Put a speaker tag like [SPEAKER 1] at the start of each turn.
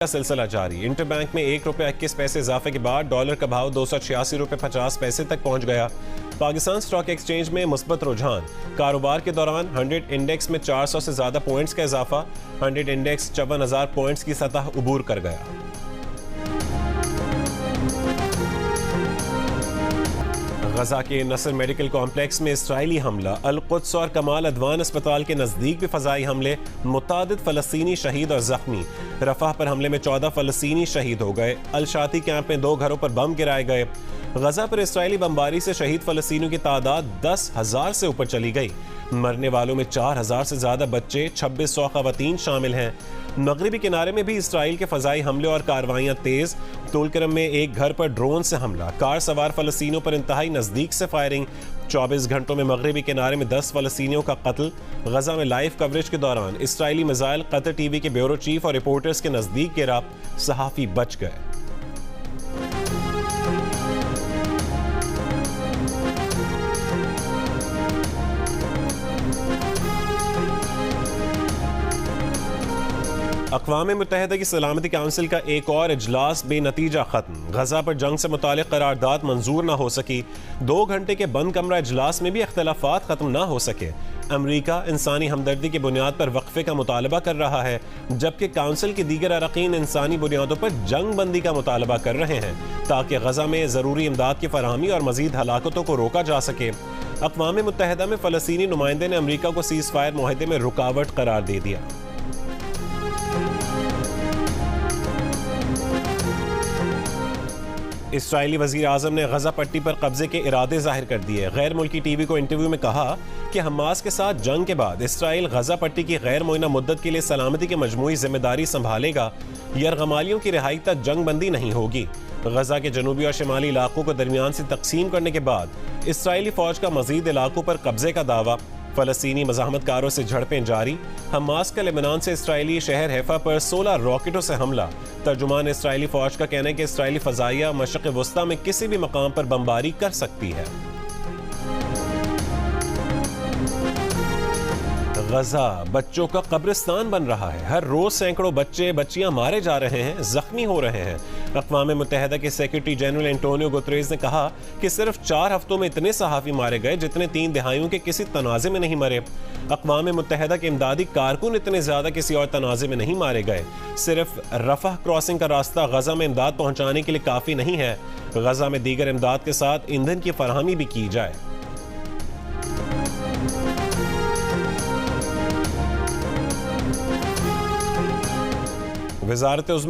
[SPEAKER 1] का सिलसिला जारी। इंटरबैंक में ₹1.21 इजाफे के बाद डॉलर का भाव ₹286.50 तक पहुंच गया। पाकिस्तान स्टॉक एक्सचेंज में मुस्बत रुझान। कारोबार के दौरान 100 इंडेक्स में 400 से ज्यादा पॉइंट्स का इजाफा। 100 इंडेक्स 54,000 पॉइंट्स की सतह उबूर कर गया। गजा के नसर मेडिकल कॉम्प्लेक्स में इसराइली हमला। अल-कुद्स और कमाल अदवान अस्पताल के नजदीक भी फजाई हमले। मुतादिद फलस्तीनी शहीद और जख्मी। रफाह पर हमले में 14 फलस्तीनी शहीद हो गए। अल-शाती कैंप में 2 घरों पर बम गिराए गए। गजा पर इसराइली बमबारी से शहीद फलस्तीनियों की तादाद 10,000 से ऊपर चली गई। मरने वालों में 4,000 से ज्यादा बच्चे, 2600 खवातीन शामिल हैं। मगरिबी किनारे में भी इसराइल के फजाई हमले और कार्रवाइयां तेज। तुलकरम में एक घर पर ड्रोन से हमला। कार सवार फलस्तीनियों पर इंतहाई नजदीक से फायरिंग। 24 घंटों में मगरिबी किनारे में 10 फलस्तीनियों का कत्ल। गजा में लाइव कवरेज के दौरान इसराइली मिसाइल कतर टीवी के ब्यूरो चीफ और रिपोर्टर्स के नजदीक गिरा। सहाफी बच गए। अक़वाम मुत्तहिदा की सलामती काउंसिल का एक और इजलास बेनतीजा खत्म। गजा पर जंग से मुतालिक करारदाद मंजूर न हो सकी। 2 घंटे के बंद कमरा इजलास में भी इख्तलाफात खत्म न हो सके। अमरीका इंसानी हमदर्दी की बुनियाद पर वक्फे का मुतालबा कर रहा है, जबकि काउंसिल के दीगर अरकान इंसानी बुनियादों पर जंग बंदी का मुतालबा कर रहे हैं ताकि गजा में ज़रूरी इमदाद की फराहमी और मजीद हलाकतों को रोका जा सके। अक़वाम मुत्तहिदा में फ़लस्तीनी नुमाइंदे ने अमरीका को सीज़ फायर मुआहदे में रुकावट करार दे दिया। इसराइली वज़ीर आज़म ने गजा पट्टी पर कब्जे के इरादे जाहिर कर दिए। गैर मुल्की टीवी को इंटरव्यू में कहा कि हमास के साथ जंग के बाद इसराइल गजा पट्टी की गैर मुय्यना मुद्दत के लिए सलामती की मजमूई जिम्मेदारी संभालेगा। यरगमालियों की रिहाई तक जंग बंदी नहीं होगी। गजा के जनूबी और शिमाली इलाकों को दरमियान से तकसीम करने के बाद इसराइली फौज का मजीद इलाकों पर कब्जे का दावा। फलस्तीनी मज़ाहमतकारों से झड़पें जारी। हमास का लेबनान से इसराइली शहर हैफा पर 16 रॉकेटों से हमला। तर्जुमान इसराइली फौज का कहना है कि इसराइली फ़ज़ाइया मशरिक़ वस्ता में किसी भी मकाम पर बमबारी कर सकती है। गजा बच्चों का कब्रिस्तान बन रहा है। हर रोज सैकड़ों बच्चे बच्चियां मारे जा रहे हैं, जख्मी हो रहे हैं। अक़वाम मुत्तहिदा के सेक्रेटरी जनरल एंटोनियो गुतरेज़ ने कहा कि सिर्फ 4 हफ्तों में इतने सहाफ़ी मारे गए जितने 3 दिहाइयों के किसी तनाज़े में नहीं मरे। अक़वाम मुत्तहिदा के इमदादी कारकुन इतने ज्यादा किसी और तनाज़े में नहीं मारे गए। सिर्फ रफ़ह क्रॉसिंग का रास्ता गजा में इमदाद पहुंचाने के लिए काफ़ी नहीं है। गजा में दीगर इमदाद के साथ ईंधन की फराहमी भी की जाए। वज़ारत